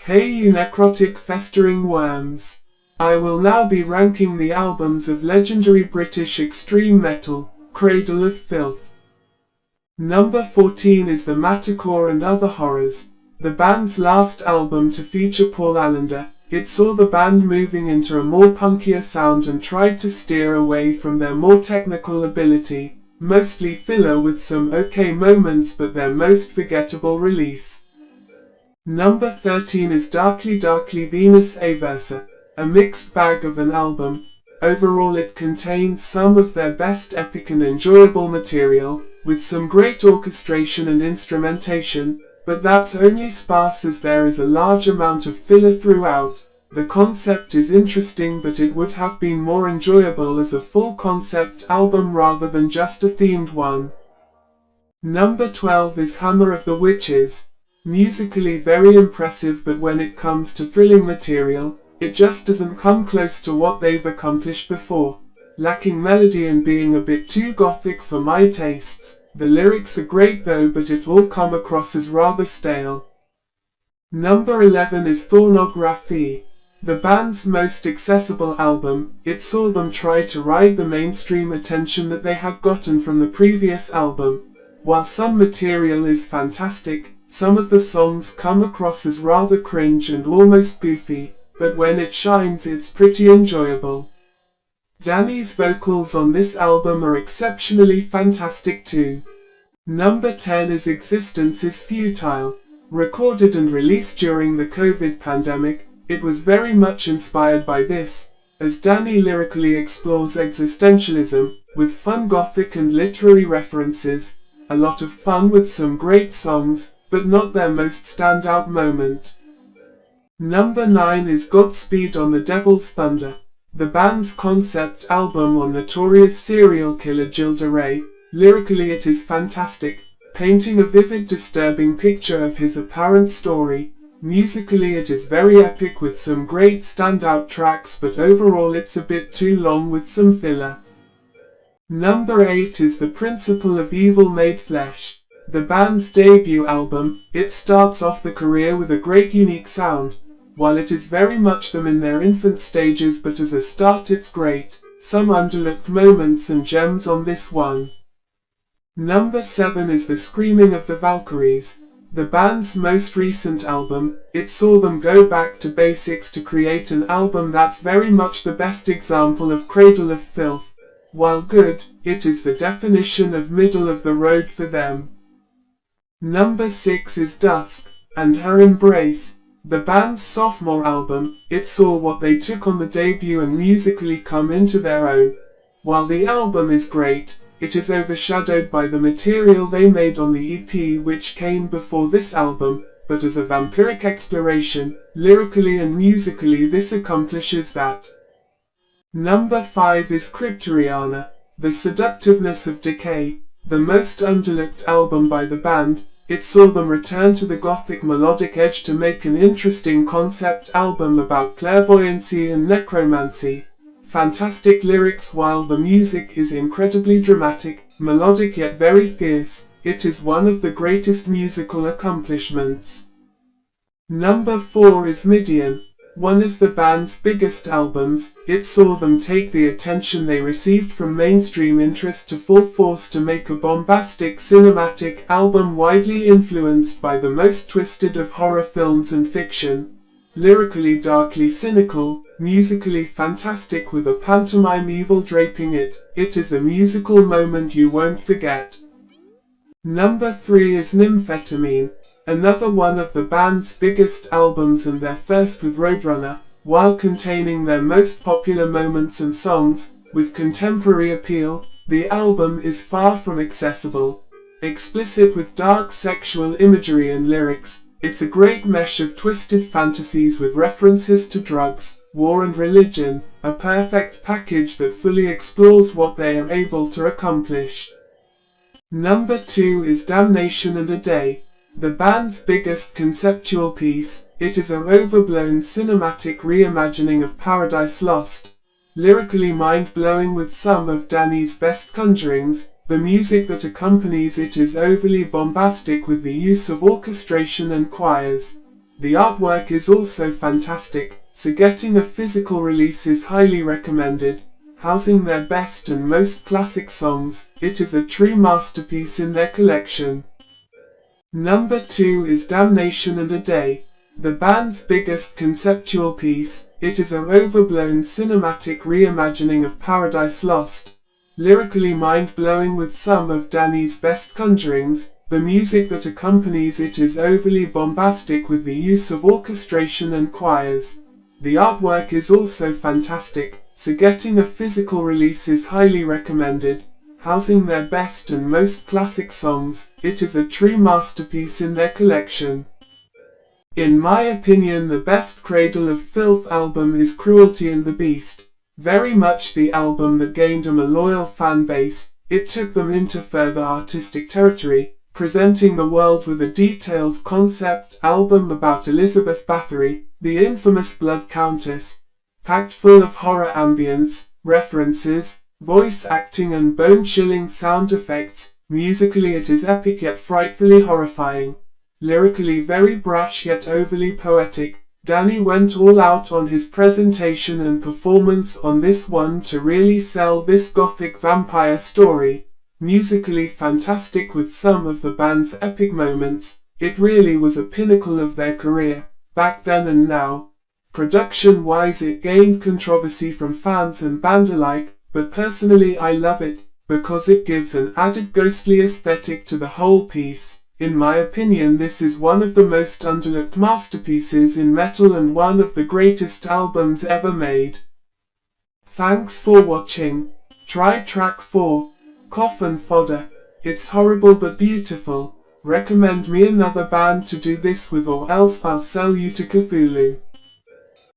Hey you necrotic festering worms! I will now be ranking the albums of legendary British extreme metal, Cradle of Filth. Number 14 is The Mattercore and Other Horrors, the band's last album to feature Paul Allender. It saw the band moving into a more punkier sound and tried to steer away from their more technical ability, mostly filler with some okay moments but their most forgettable release. Number 13 is Darkly Venus Aversa, a mixed bag of an album. Overall it contains some of their best epic and enjoyable material, with some great orchestration and instrumentation, but that's only sparse as there is a large amount of filler throughout. The concept is interesting but it would have been more enjoyable as a full concept album rather than just a themed one. Number 12 is Hammer of the Witches. Musically very impressive but when it comes to thrilling material, it just doesn't come close to what they've accomplished before. Lacking melody and being a bit too gothic for my tastes. The lyrics are great though but it all come across as rather stale. Number 11 is Pornography, the band's most accessible album. It saw them try to ride the mainstream attention that they had gotten from the previous album. While some material is fantastic, some of the songs come across as rather cringe and almost goofy, but when it shines it's pretty enjoyable. Danny's vocals on this album are exceptionally fantastic too. Number 10 is Existence is Futile. Recorded and released during the COVID pandemic, it was very much inspired by this, as Danny lyrically explores existentialism, with fun gothic and literary references, a lot of fun with some great songs, but not their most standout moment. Number 9 is Godspeed on the Devil's Thunder, the band's concept album on notorious serial killer Gilda Ray. Lyrically it is fantastic, painting a vivid, disturbing picture of his apparent story. Musically it is very epic with some great standout tracks but overall it's a bit too long with some filler. Number 8 is The Principle of Evil Made Flesh, the band's debut album. It starts off the career with a great unique sound. While it is very much them in their infant stages but as a start it's great, some underlooked moments and gems on this one. Number 7 is The Screaming of the Valkyries, the band's most recent album. It saw them go back to basics to create an album that's very much the best example of Cradle of Filth. While good, it is the definition of middle of the road for them. Number 6 is Dusk and Her Embrace, the band's sophomore album. It saw what they took on the debut and musically come into their own. While the album is great, it is overshadowed by the material they made on the EP which came before this album, but as a vampiric exploration, lyrically and musically this accomplishes that. Number 5 is Cryptoriana, The Seductiveness of Decay, the most underlooked album by the band. It saw them return to the gothic melodic edge to make an interesting concept album about clairvoyancy and necromancy. Fantastic lyrics while the music is incredibly dramatic, melodic yet very fierce. It is one of the greatest musical accomplishments. Number 4 is Midian. One is the band's biggest albums. It saw them take the attention they received from mainstream interest to full force to make a bombastic cinematic album widely influenced by the most twisted of horror films and fiction. Lyrically darkly cynical, musically fantastic with a pantomime evil draping it. It is a musical moment you won't forget. Number 3 is Nymphetamine, another one of the band's biggest albums and their first with Roadrunner. While containing their most popular moments and songs, with contemporary appeal, the album is far from accessible. Explicit with dark sexual imagery and lyrics, it's a great mesh of twisted fantasies with references to drugs, war and religion, a perfect package that fully explores what they are able to accomplish. Number 2 is Damnation and a Day, the band's biggest conceptual piece. It is an overblown cinematic reimagining of Paradise Lost. Lyrically mind-blowing with some of Danny's best conjurings, the music that accompanies it is overly bombastic with the use of orchestration and choirs. The artwork is also fantastic, so getting a physical release is highly recommended. Housing their best and most classic songs, it is a true masterpiece in their collection. Number 2 is Damnation and a Day. The band's biggest conceptual piece, it is an overblown cinematic reimagining of Paradise Lost. Lyrically mind-blowing with some of Danny's best conjurings, the music that accompanies it is overly bombastic with the use of orchestration and choirs. The artwork is also fantastic, so getting a physical release is highly recommended. Housing their best and most classic songs, it is a true masterpiece in their collection. In my opinion, the best Cradle of Filth album is Cruelty and the Beast. Very much the album that gained them a loyal fan base. It took them into further artistic territory, presenting the world with a detailed concept album about Elizabeth Bathory, the infamous Blood Countess, packed full of horror ambience, references, voice acting and bone-chilling sound effects. Musically it is epic yet frightfully horrifying. Lyrically very brash yet overly poetic. Danny went all out on his presentation and performance on this one to really sell this gothic vampire story. Musically fantastic with some of the band's epic moments, it really was a pinnacle of their career, back then and now. Production-wise it gained controversy from fans and band alike, but personally I love it, because it gives an added ghostly aesthetic to the whole piece. In my opinion, this is one of the most underlooked masterpieces in metal and one of the greatest albums ever made. Thanks for watching. Try track 4, Coffin Fodder. It's horrible but beautiful. Recommend me another band to do this with or else I'll sell you to Cthulhu.